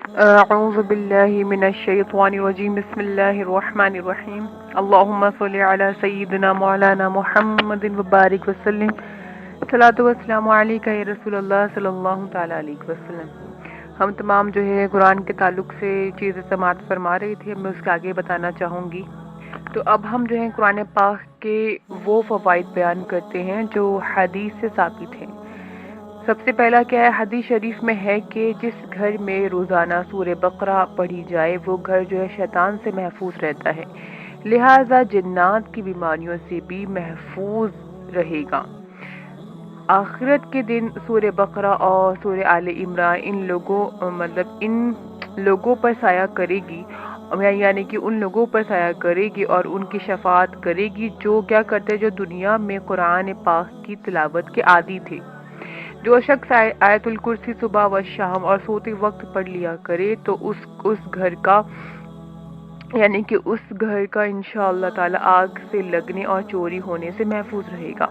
أعوذ بالله من الشيطان الرجيم بسم الله الرحمن الرحيم اللهم صل على سيدنا مولانا محمد وبارك وسلم صلاۃ والسلام علیکہ یا رسول اللہ صلی اللہ تعالی علیہ وسلم۔ ہم تمام جو ہے قرآن کے تعلق سے چیزیں سماعت فرما رہی تھی، اب میں اس کے آگے بتانا چاہوں گی۔ تو اب ہم جو ہے قرآن پاک کے وہ فوائد بیان کرتے ہیں جو حدیث سے ثابت ہیں۔ سب سے پہلا کیا ہے، حدیث شریف میں ہے کہ جس گھر میں روزانہ سورہ بقرہ پڑھی جائے وہ گھر جو ہے شیطان سے محفوظ رہتا ہے، لہٰذا جنات کی بیماریوں سے بھی محفوظ رہے گا۔ آخرت کے دن سورہ بقرہ اور سورہ آل عمران ان لوگوں پر سایہ کرے گی، یعنی کہ ان لوگوں پر سایہ کرے گی اور ان کی شفاعت کرے گی جو کیا کرتے، جو دنیا میں قرآن پاک کی تلاوت کے عادی تھے۔ جو شخص آیت الکرسی صبح و شام اور سوتے وقت پڑھ لیا کرے تو اس گھر کا یعنی کہ اس گھر کا انشاءاللہ تعالی آگ سے لگنے اور چوری ہونے سے محفوظ رہے گا۔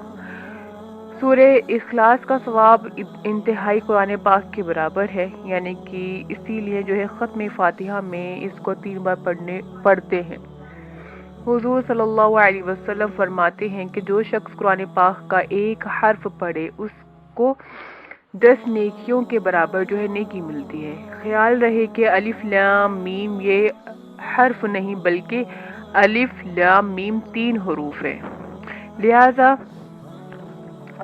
سورہ اخلاص کا ثواب انتہائی قرآن پاک کے برابر ہے، یعنی کہ اسی لیے جو ہے ختم فاتحہ میں اس کو 3 بار پڑھتے ہیں۔ حضور صلی اللہ علیہ وسلم فرماتے ہیں کہ جو شخص قرآن پاک کا ایک حرف پڑھے اس کو 10 نیکیوں کے برابر جو ہے نیکی ملتی ہے۔ خیال رہے کہ الف لام میم یہ حرف نہیں بلکہ الف لام میم 3 حروف ہیں، لہذا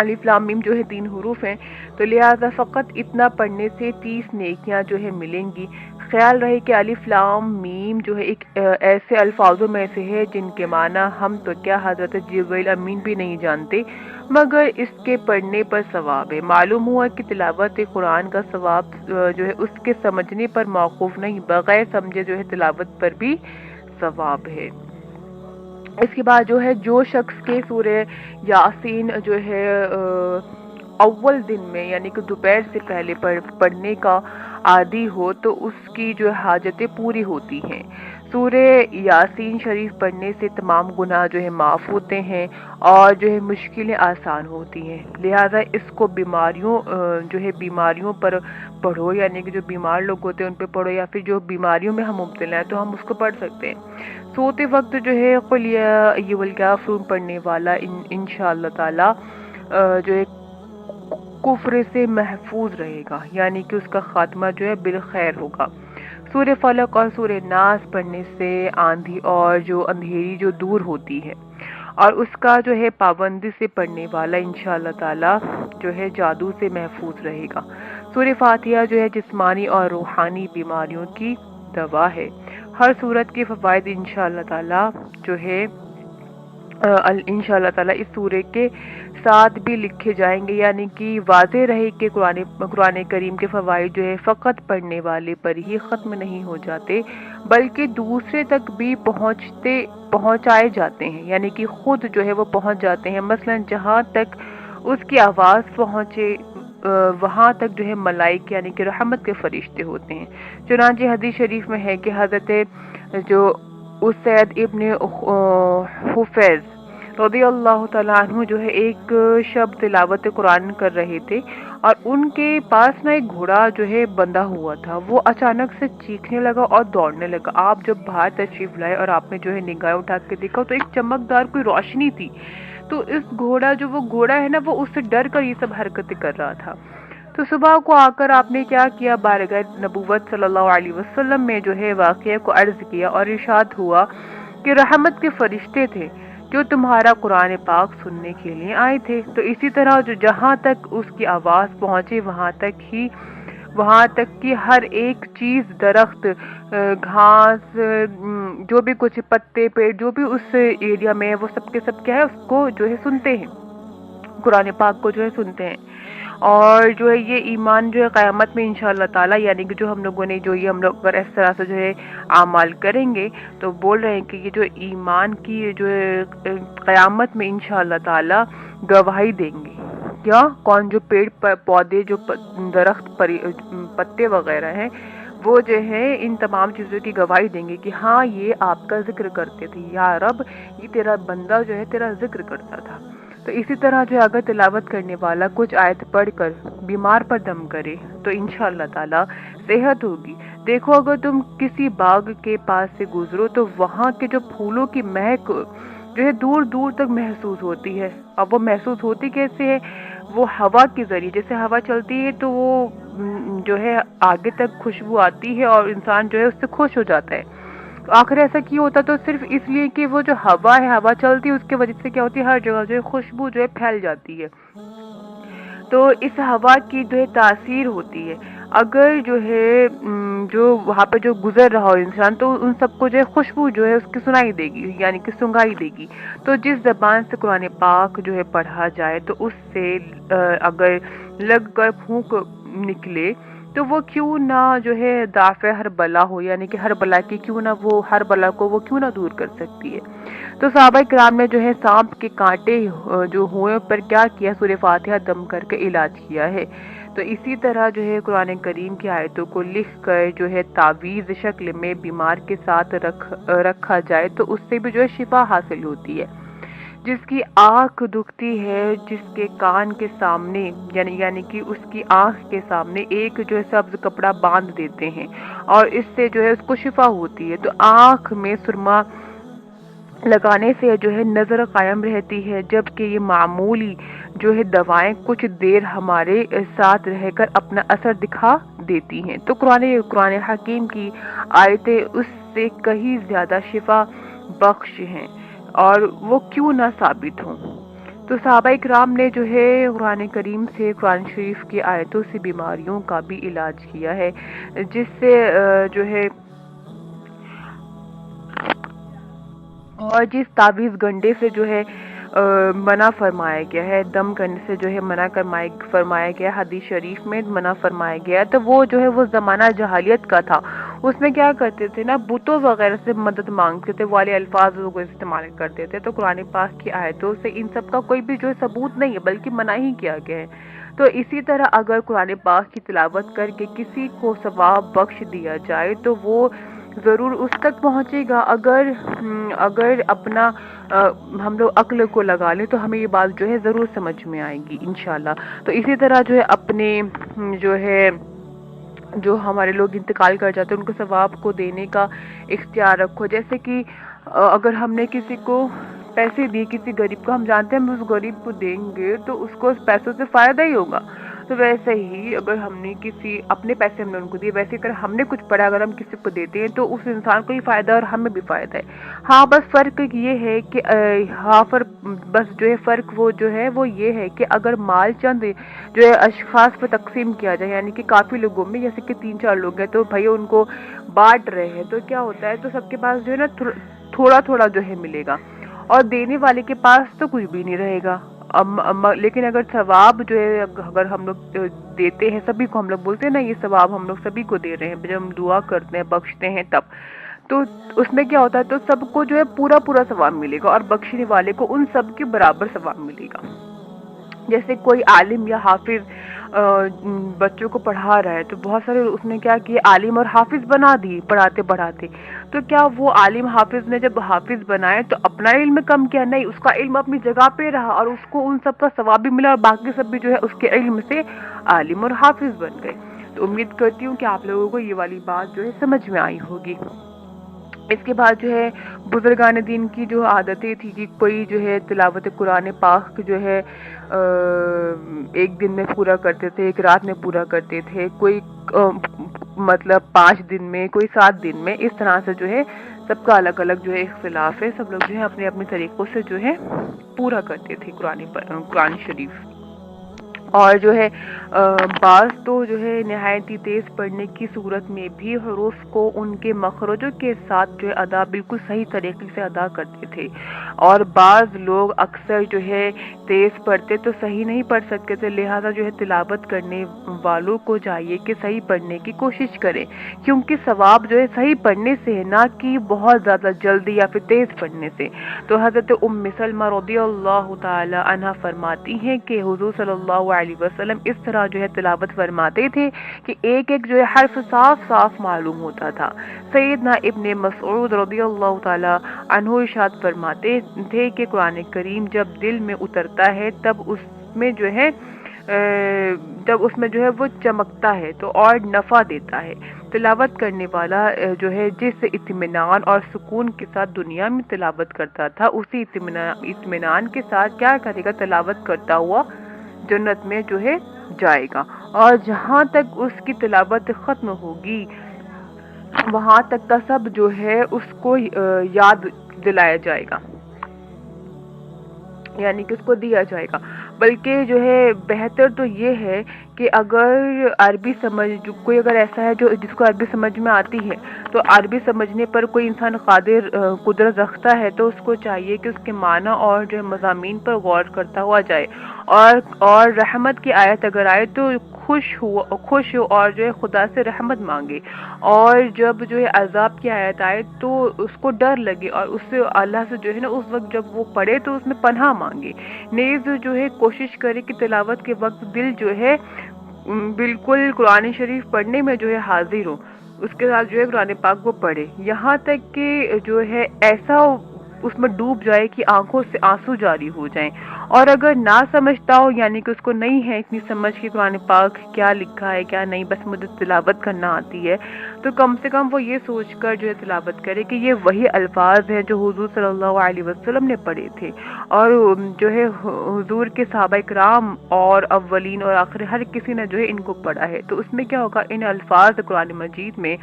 الف لام میم جو ہے 3 حروف ہیں، تو لہذا فقط اتنا پڑھنے سے 30 نیکیاں جو ہے ملیں گی۔ خیال رہے کہ الف لام میم جو ہے ایک ایسے الفاظوں میں سے ہے جن کے معنی ہم تو کیا حضرت جبرائیل امین بھی نہیں جانتے، مگر اس کے پڑھنے پر ثواب ہے۔ معلوم ہوا کہ تلاوت قرآن کا ثواب جو ہے اس کے سمجھنے پر موقوف نہیں، بغیر سمجھے جو ہے تلاوت پر بھی ثواب ہے۔ اس کے بعد جو شخص کے سورہ یاسین جو ہے اول دن میں یعنی کہ دوپہر سے پہلے پڑھنے کا عادی ہو تو اس کی جو حاجتیں پوری ہوتی ہیں۔ سورہ یاسین شریف پڑھنے سے تمام گناہ جو ہے معاف ہوتے ہیں اور جو ہے مشکلیں آسان ہوتی ہیں، لہذا اس کو بیماریوں پر پڑھو، یعنی کہ جو بیمار لوگ ہوتے ہیں ان پہ پڑھو، یا پھر جو بیماریوں میں ہم مبتلا ہیں تو ہم اس کو پڑھ سکتے ہیں۔ سوتے وقت جو ہے قل یا ایھا الکافرون پڑھنے والا انشاءاللہ تعالی جو ہے کفر سے محفوظ رہے گا، یعنی کہ اس کا خاتمہ جو ہے بالخیر ہوگا۔ سورہ فلق اور سورہ ناس پڑھنے سے آندھی اور جو اندھیری جو دور ہوتی ہے، اور اس کا جو ہے پابندی سے پڑھنے والا انشاءاللہ تعالی جو ہے جادو سے محفوظ رہے گا۔ سورہ فاتحہ جو ہے جسمانی اور روحانی بیماریوں کی دوا ہے۔ ہر صورت کے فوائد انشاءاللہ تعالی جو ہے انشاءاللہ تعالی اس سورے کے ساتھ بھی لکھے جائیں گے، یعنی کہ واضح رہے کہ قرآن کریم کے فوائد جو ہے فقط پڑھنے والے پر ہی ختم نہیں ہو جاتے بلکہ دوسرے تک بھی پہنچائے جاتے ہیں، یعنی کہ خود جو ہے وہ پہنچ جاتے ہیں۔ مثلا جہاں تک اس کی آواز پہنچے وہاں تک جو ہے ملائکہ یعنی کہ رحمت کے فرشتے ہوتے ہیں۔ چنانچہ حدیث شریف میں ہے کہ حضرت جو اسید ابن حفیظ رضی اللہ تعالیٰ عنہ جو ہے ایک شب تلاوت قرآن کر رہے تھے اور ان کے پاس ایک گھوڑا جو ہے بندھا ہوا تھا، وہ اچانک سے چیخنے لگا اور دوڑنے لگا۔ آپ جب باہر تشریف لائے اور آپ نے جو ہے نگاہ اٹھا کے دیکھا تو ایک چمکدار کوئی روشنی تھی، تو اس گھوڑا ہے نا وہ اس سے ڈر کر یہ سب حرکتیں کر رہا تھا۔ تو صبح کو آ کر آپ نے کیا کیا، بارگاہ نبوت صلی اللہ علیہ وسلم میں جو ہے واقعہ کو عرض کیا اور ارشاد ہوا کہ رحمت کے فرشتے تھے جو تمہارا قرآن پاک سننے کے لیے آئے تھے۔ تو اسی طرح جو جہاں تک اس کی آواز پہنچے وہاں تک کہ ہر ایک چیز، درخت، گھاس، جو بھی کچھ پتے پیڑ جو بھی اس ایریا میں ہے وہ سب کے سب کیا ہے اس کو جو ہے سنتے ہیں، قرآن پاک کو جو ہے سنتے ہیں۔ اور جو ہے یہ ایمان جو ہے قیامت میں انشاءاللہ تعالی، یعنی کہ جو ہم لوگوں نے ہم لوگ اگر اس طرح سے جو ہے اعمال کریں گے تو بول رہے ہیں کہ یہ جو ایمان کی جو ہے قیامت میں انشاءاللہ تعالی گواہی دیں گے۔ کیا کون؟ جو پیڑ پودے، جو درخت، پتے وغیرہ ہیں، وہ جو ہے ان تمام چیزوں کی گواہی دیں گے کہ ہاں یہ آپ کا ذکر کرتے تھے، یا رب یہ تیرا بندہ جو ہے تیرا ذکر کرتا تھا۔ تو اسی طرح جو ہے اگر تلاوت کرنے والا کچھ آیت پڑھ کر بیمار پر دم کرے تو انشاءاللہ تعالی صحت ہوگی۔ دیکھو اگر تم کسی باغ کے پاس سے گزرو تو وہاں کے جو پھولوں کی مہک جو ہے دور دور تک محسوس ہوتی ہے، اور وہ محسوس ہوتی کیسے ہے؟ وہ ہوا کے ذریعے، جیسے ہوا چلتی ہے تو وہ جو ہے آگے تک خوشبو آتی ہے اور انسان جو ہے اس سے خوش ہو جاتا ہے۔ تو آخر ایسا کیوں ہوتا؟ تو صرف اس لیے کہ وہ جو ہوا ہے، ہوا چلتی ہے، اس کی وجہ سے کیا ہوتی ہے، ہر جگہ جو ہے خوشبو جو ہے پھیل جاتی ہے۔ تو اس ہوا کی جو ہے تاثیر ہوتی ہے، اگر جو ہے جو وہاں پہ جو گزر رہا ہو انسان تو ان سب کو جو ہے خوشبو جو ہے اس کی سنائی دے گی، یعنی کہ سنگائی دے گی۔ تو جس زبان سے قرآن پاک جو ہے پڑھا جائے تو اس سے اگر لگ کر پھونک نکلے تو وہ کیوں نہ جو ہے دافع ہر بلا ہو، یعنی کہ ہر بلا کی کیوں نہ وہ ہر بلا کو وہ کیوں نہ دور کر سکتی ہے۔ تو صحابہ کرام نے جو ہے سانپ کے کانٹے جو ہوئے پر کیا کیا، سورہ فاتحہ دم کر کے علاج کیا ہے۔ تو اسی طرح جو ہے قرآن کریم کی آیتوں کو لکھ کر جو ہے تعویذ شکل میں بیمار کے ساتھ رکھا جائے تو اس سے بھی جو ہے شفا حاصل ہوتی ہے۔ جس کی آنکھ دکھتی ہے، جس کے کان کے سامنے یعنی کہ اس کی آنکھ کے سامنے ایک جو ہے سبز کپڑا باندھ دیتے ہیں اور اس سے جو ہے اس کو شفا ہوتی ہے۔ تو آنکھ میں سرما لگانے سے جو ہے نظر قائم رہتی ہے، جبکہ یہ معمولی جو ہے دوائیں کچھ دیر ہمارے ساتھ رہ کر اپنا اثر دکھا دیتی ہیں۔ تو قرآن حکیم کی آیتیں اس سے کہیں زیادہ شفا بخش ہیں، اور وہ کیوں نہ ثابت ہوں۔ تو صحابہ اکرام نے جو ہے قرآن کریم سے، قرآن شریف کی آیتوں سے بیماریوں کا بھی علاج کیا ہے، جس سے جو ہے اور جس تعویذ گنڈے سے جو ہے منع فرمایا گیا ہے، دم کرنے سے جو ہے منع فرمایا گیا، حدیث شریف میں منع فرمایا گیا، تو وہ جو ہے وہ زمانہ جہالیت کا تھا۔ اس میں کیا کرتے تھے نا، بتوں وغیرہ سے مدد مانگتے تھے، والے الفاظ لوگ استعمال کرتے تھے۔ تو قرآن پاک کی آیتوں سے ان سب کا کوئی بھی جو ہے ثبوت نہیں ہے، بلکہ منع ہی کیا گیا ہے۔ تو اسی طرح اگر قرآن پاک کی تلاوت کر کے کسی کو ثواب بخش دیا جائے تو وہ ضرور اس تک پہنچے گا۔ اگر اپنا ہم لوگ عقل کو لگا لیں تو ہمیں یہ بات جو ہے ضرور سمجھ میں آئے گی انشاءاللہ۔ تو اسی طرح جو ہے اپنے جو ہے جو ہمارے لوگ انتقال کر جاتے ہیں ان کو ثواب کو دینے کا اختیار رکھو۔ جیسے کہ اگر ہم نے کسی کو پیسے دیے، کسی غریب کو، ہم جانتے ہیں ہم اس غریب کو دیں گے تو اس کو اس پیسوں سے فائدہ ہی ہوگا، تو ویسے ہی اگر ہم نے اپنے پیسے ہم نے ان کو دیے، ویسے اگر ہم نے کچھ پڑھا اگر ہم کسی کو دیتے ہیں تو اس انسان کو ہی فائدہ اور ہمیں بھی فائدہ ہے۔ ہاں بس فرق یہ ہے کہ بس جو ہے فرق وہ جو ہے وہ یہ ہے کہ اگر مال چند جو ہے اشخاص پر تقسیم کیا جائے، یعنی کہ کافی لوگوں میں، جیسے کہ 3-4 لوگ ہیں تو بھائی ان کو بانٹ رہے ہیں، تو کیا ہوتا ہے، تو سب کے پاس جو ہے نا تھوڑا تھوڑا جو ہے ملے گا، اور دینے والے کے پاس تو کچھ بھی نہیں رہے گا۔ لیکن اگر ثواب جو ہے اگر ہم لوگ دیتے ہیں، سبھی کو ہم لوگ بولتے ہیں نا یہ ثواب ہم لوگ سبھی کو دے رہے ہیں، جب ہم دعا کرتے ہیں بخشتے ہیں تب، تو اس میں کیا ہوتا ہے، تو سب کو جو ہے پورا ثواب ملے گا اور بخشنے والے کو ان سب کے برابر ثواب ملے گا۔ جیسے کوئی عالم یا حافظ بچوں کو پڑھا رہا ہے تو بہت سارے اس نے کیا کیا، عالم اور حافظ بنا دی پڑھاتے پڑھاتے، تو کیا وہ عالم حافظ نے جب حافظ بنائے تو اپنا علم کم کیا؟ نہیں، اس کا علم اپنی جگہ پہ رہا اور اس کو ان سب کا ثواب بھی ملا، اور باقی سب بھی جو ہے اس کے علم سے عالم اور حافظ بن گئے۔ تو امید کرتی ہوں کہ آپ لوگوں کو یہ والی بات جو ہے سمجھ میں آئی ہوگی۔ اس کے بعد جو ہے بزرگان دین کی جو عادتیں تھی کہ کوئی جو ہے تلاوت قرآن پاک جو ہے ایک دن میں پورا کرتے تھے، ایک رات میں پورا کرتے تھے، کوئی مطلب 5 دن میں، کوئی 7 دن میں، اس طرح سے جو ہے سب کا الگ الگ جو ہے اختلاف ہے، سب لوگ جو ہے اپنے اپنے طریقوں سے جو ہے پورا کرتے تھے قرآن شریف۔ اور جو ہے بعض تو جو ہے نہایت ہی تیز پڑھنے کی صورت میں بھی حروف کو ان کے مخرجوں کے ساتھ جو ہے ادا بالکل صحیح طریقے سے ادا کرتے تھے، اور بعض لوگ اکثر جو ہے تیز پڑھتے تو صحیح نہیں پڑھ سکتے تھے، لہذا جو ہے تلاوت کرنے والوں کو چاہیے کہ صحیح پڑھنے کی کوشش کریں، کیونکہ ثواب جو ہے صحیح پڑھنے سے ہے، نہ کہ بہت زیادہ جلدی یا پھر تیز پڑھنے سے۔ تو حضرت ام سلمہ رضی اللہ تعالی عنہ فرماتی ہیں کہ حضور صلی اللہ علیہ وسلم اس طرح جو ہے تلاوت فرماتے تھے کہ ایک ایک جو ہے حرف صاف صاف معلوم ہوتا تھا۔ سیدنا ابن مسعود رضی اللہ تعالی عنہ ارشاد فرماتے تھے کہ قرآن کریم جب دل میں اترتا ہے تب اس میں جو ہے وہ چمکتا ہے تو اور نفع دیتا ہے۔ تلاوت کرنے والا جو ہے جس اطمینان اور سکون کے ساتھ دنیا میں تلاوت کرتا تھا اسی اطمینان کے ساتھ کیا کرے گا، تلاوت کرتا ہوا جنت میں جو ہے جائے گا، اور جہاں تک اس کی تلاوت ختم ہوگی وہاں تک کا سب جو ہے اس کو یاد دلایا جائے گا، یعنی کہ اس کو دیا جائے گا۔ بلکہ جو ہے بہتر تو یہ ہے کہ اگر عربی کوئی اگر ایسا ہے جس کو عربی سمجھ میں آتی ہے تو عربی سمجھنے پر کوئی انسان قدرت رکھتا ہے تو اس کو چاہیے کہ اس کے معنی اور جو ہے مضامین پر غور کرتا ہوا جائے، اور رحمت کی آیت اگر آئے تو خوش ہو اور جو ہے خدا سے رحمت مانگے، اور جب جو ہے عذاب کی آیت آئے تو اس کو ڈر لگے اور اس سے اللہ سے جو ہے نا اس وقت جب وہ پڑھے تو اس میں پناہ مانگے۔ نیز جو ہے کوشش کرے کہ تلاوت کے وقت دل جو ہے بالکل قرآن شریف پڑھنے میں جو ہے حاضر ہو، اس کے ساتھ جو ہے قرآن پاک کو پڑھے، یہاں تک کہ جو ہے ایسا اس میں ڈوب جائے کہ آنکھوں سے آنسو جاری ہو جائیں، اور اگر نہ سمجھتا ہو یعنی کہ اس کو نہیں ہے اتنی سمجھ کہ قرآن پاک کیا لکھا ہے کیا نہیں، بس مجھے تلاوت کرنا آتی ہے، تو کم سے کم وہ یہ سوچ کر جو ہے تلاوت کرے کہ یہ وہی الفاظ ہیں جو حضور صلی اللہ علیہ وسلم نے پڑھے تھے، اور جو ہے حضور کے صحابہ کرام اور اولین اور آخر ہر کسی نے جو ہے ان کو پڑھا ہے، تو اس میں کیا ہوگا، ان الفاظ قرآن مجید میں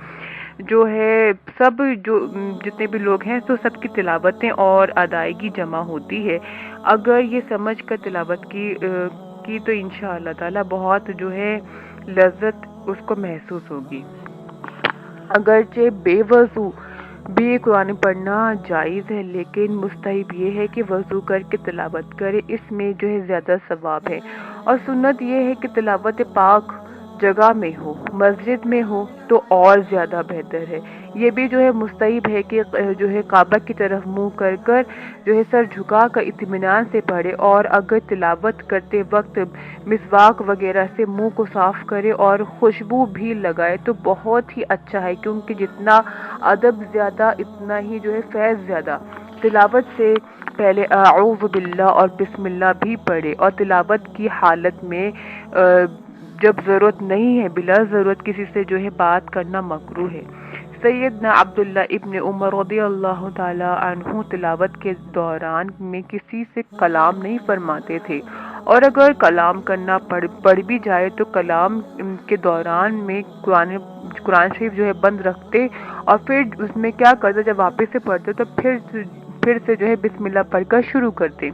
جو ہے سب جو جتنے بھی لوگ ہیں تو سب کی تلاوتیں اور ادائیگی جمع ہوتی ہے۔ اگر یہ سمجھ کر تلاوت کی تو انشاءاللہ تعالی بہت جو ہے لذت اس کو محسوس ہوگی۔ اگرچہ بے وضو بھی قرآن پڑھنا جائز ہے، لیکن مستحب یہ ہے کہ وضو کر کے تلاوت کرے، اس میں جو ہے زیادہ ثواب ہے، اور سنت یہ ہے کہ تلاوت پاک جگہ میں ہو، مسجد میں ہو تو اور زیادہ بہتر ہے۔ یہ بھی جو ہے مستحب ہے کہ جو ہے کعبہ کی طرف منہ کر کر جو ہے سر جھکا کر اطمینان سے پڑھے، اور اگر تلاوت کرتے وقت مسواک وغیرہ سے منہ کو صاف کرے اور خوشبو بھی لگائے تو بہت ہی اچھا ہے، کیونکہ جتنا ادب زیادہ اتنا ہی جو ہے فیض زیادہ۔ تلاوت سے پہلے اعوذ باللہ اور بسم اللہ بھی پڑھے، اور تلاوت کی حالت میں جب ضرورت نہیں ہے بلا ضرورت کسی سے جو ہے بات کرنا مکروہ ہے۔ سیدنا عبداللہ ابن عمر رضی اللہ تعالی عنہ تلاوت کے دوران میں کسی سے کلام نہیں فرماتے تھے، اور اگر کلام کرنا پڑ بھی جائے تو کلام کے دوران میں قرآن شریف جو ہے بند رکھتے، اور پھر اس میں کیا کرتے، جب واپس سے پڑھتے تو پھر سے جو ہے بسم اللہ پڑھ کر شروع کرتے۔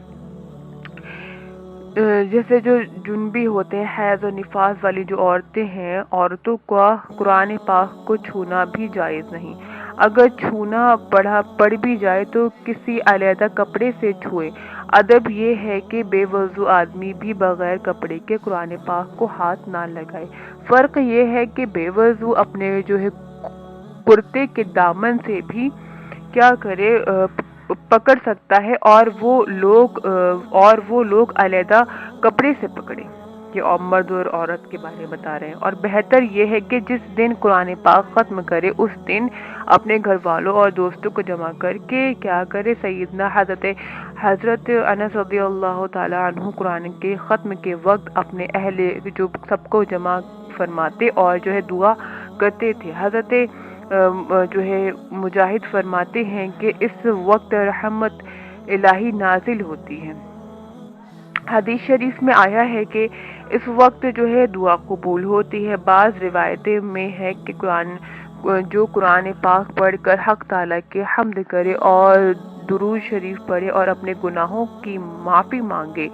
جیسے جو جنبی ہوتے ہیں، حیض و نفاس والی جو عورتیں ہیں، عورتوں کا قرآن پاک کو چھونا بھی جائز نہیں، اگر چھونا پڑ بھی جائے تو کسی علیحدہ کپڑے سے چھوئے۔ ادب یہ ہے کہ بے وضو آدمی بھی بغیر کپڑے کے قرآن پاک کو ہاتھ نہ لگائے۔ فرق یہ ہے کہ بے وضو اپنے جو ہے کرتے کے دامن سے بھی کیا کرے، پکڑ سکتا ہے، اور وہ لوگ علیحدہ کپڑے سے پکڑے، یہ مرد اور عورت کے بارے میں بتا رہے ہیں۔ اور بہتر یہ ہے کہ جس دن قرآن پاک ختم کرے اس دن اپنے گھر والوں اور دوستوں کو جمع کر کے کیا کرے، سیدنا حضرت انس رضی اللہ تعالی عنہ قرآن کے ختم کے وقت اپنے اہل جو سب کو جمع فرماتے اور جو ہے دعا کرتے تھے۔ حضرت جو ہے مجاہد فرماتے ہیں کہ اس وقت رحمت الہی نازل ہوتی ہے۔ حدیث شریف میں آیا ہے کہ اس وقت جو ہے دعا قبول ہوتی ہے۔ بعض روایتیں میں ہے کہ جو قرآن پاک پڑھ کر حق تعالیٰ کے حمد کرے اور درود شریف پڑھے اور اپنے گناہوں کی معافی مانگے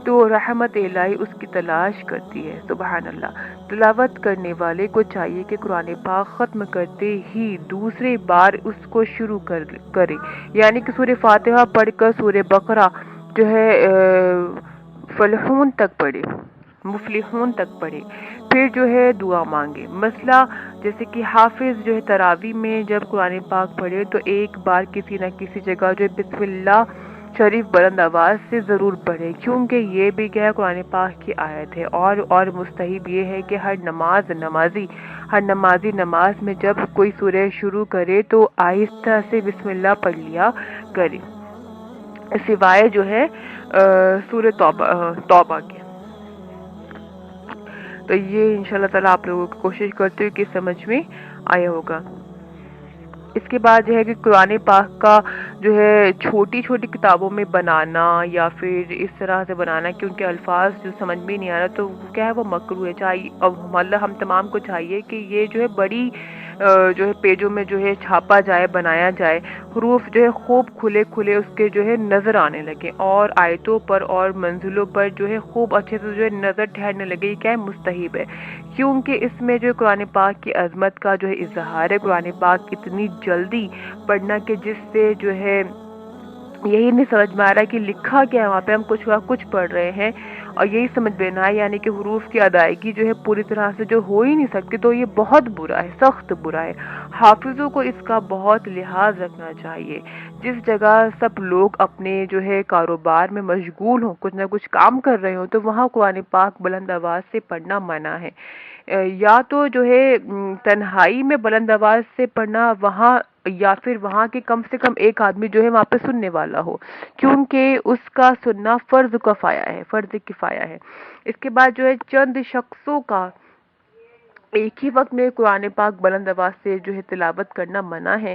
تو رحمت الہی اس کی تلاش کرتی ہے۔ سبحان اللہ۔ تلاوت کرنے والے کو چاہیے کہ قرآن پاک ختم کرتے ہی دوسری بار اس کو شروع کرے، یعنی کہ سورہ فاتحہ پڑھ کر سورہ بقرہ جو ہے مفلحون تک پڑھے، پھر جو ہے دعا مانگے۔ مسئلہ جیسے کہ حافظ جو ہے تراویح میں جب قرآن پاک پڑھے تو ایک بار کسی نہ کسی جگہ جو ہے بسم اللہ شریف بلند آواز سے ضرور پڑھیں، کیونکہ یہ بھی کیا ہے قرآن پاک کی آیت ہے۔ اور مستحب یہ ہے کہ ہر نمازی نماز میں جب کوئی سورہ شروع کرے تو آہستہ سے بسم اللہ پڑھ لیا کرے، سوائے جو ہے سورہ توبہ کے۔ تو یہ انشاءاللہ تعالیٰ آپ لوگوں کی کوشش کرتے ہوئے کہ سمجھ میں آیا ہوگا۔ اس کے بعد جو ہے کہ قرآن پاک کا جو ہے چھوٹی چھوٹی کتابوں میں بنانا یا پھر اس طرح سے بنانا کہ ان کے الفاظ جو سمجھ میں نہیں آ رہا تو کیا ہے وہ مکروہ ہے۔ چاہیے اب مطلب ہم تمام کو چاہیے کہ یہ جو ہے بڑی جو ہے پیجوں میں جو ہے چھاپا جائے، بنایا جائے، حروف جو ہے خوب کھلے کھلے اس کے جو ہے نظر آنے لگے، اور آیتوں پر اور منزلوں پر جو ہے خوب اچھے سے جو ہے نظر ٹھہرنے لگے۔ یہ کیا ہے مستحب ہے، کیونکہ اس میں جو قرآن پاک کی عظمت کا جو ہے اظہار ہے۔ قرآن پاک اتنی جلدی پڑھنا کہ جس سے جو ہے یہی نہیں سمجھ میں آ رہا ہے کہ لکھا کیا ہے وہاں پہ، ہم کچھ پڑھ رہے ہیں اور یہی سمجھ میں نہ آئے، یعنی کہ حروف کی ادائیگی جو ہے پوری طرح سے جو ہو ہی نہیں سکتی، تو یہ بہت برا ہے، سخت برا ہے۔ حافظوں کو اس کا بہت لحاظ رکھنا چاہیے۔ جس جگہ سب لوگ اپنے جو ہے کاروبار میں مشغول ہوں، کچھ نہ کچھ کام کر رہے ہوں، تو وہاں قرآن پاک بلند آواز سے پڑھنا منع ہے۔ یا تو جو ہے تنہائی میں بلند آواز سے پڑھنا وہاں، یا پھر وہاں کے کم سے کم ایک آدمی جو ہے وہاں پہ سننے والا ہو، کیونکہ اس کا سننا فرض کفایہ ہے۔ اس کے بعد جو ہے چند شخصوں کا ایک ہی وقت میں قرآن پاک بلند آواز سے جو ہے تلاوت کرنا منع ہے۔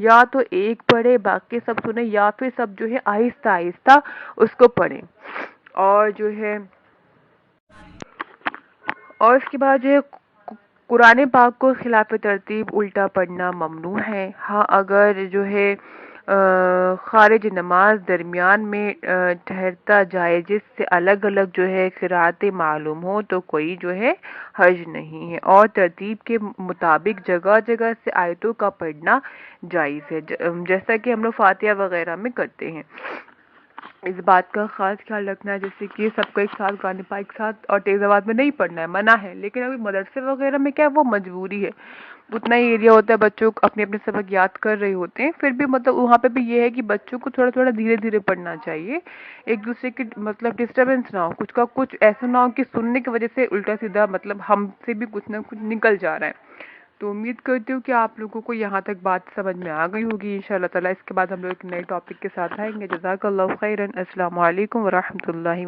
یا تو ایک پڑھے باقی سب سنیں، یا پھر سب جو ہے آہستہ آہستہ اس کو پڑھیں۔ اور اس کے بعد جو ہے قرآن پاک کو خلاف ترتیب الٹا پڑھنا ممنوع ہے۔ ہاں اگر جو ہے خارج نماز درمیان میں ٹھہرتا جائے جس سے الگ الگ جو ہے قرأتیں معلوم ہو تو کوئی جو ہے حرج نہیں ہے، اور ترتیب کے مطابق جگہ جگہ سے آیتوں کا پڑھنا جائز ہے، جیسا کہ ہم لوگ فاتحہ وغیرہ میں کرتے ہیں۔ اس بات کا خاص خیال رکھنا ہے جیسے کہ سب کو ایک ساتھ قرآن پاک ایک ساتھ اور تیز آواز میں نہیں پڑھنا ہے، منع ہے۔ لیکن ابھی مدرسے وغیرہ میں کیا ہے وہ مجبوری ہے، اتنا ہی ایریا ہوتا ہے، بچوں کو اپنے اپنے سبق یاد کر رہے ہوتے ہیں، پھر بھی مطلب وہاں پہ بھی یہ ہے کہ بچوں کو تھوڑا تھوڑا دھیرے دھیرے پڑھنا چاہیے، ایک دوسرے کی مطلب ڈسٹربنس نہ ہو، کچھ ایسا نہ ہو کہ سننے کی وجہ سے الٹا سیدھا مطلب ہم سے بھی کچھ نہ کچھ نکل جا رہا ہے۔ تو امید کرتی ہوں کہ آپ لوگوں کو یہاں تک بات سمجھ میں آ گئی ہوگی انشاءاللہ تعالیٰ۔ اس کے بعد ہم لوگ ایک نئے ٹاپک کے ساتھ آئیں گے۔ جزاک اللہ خیرا۔ السلام علیکم ورحمۃ اللہ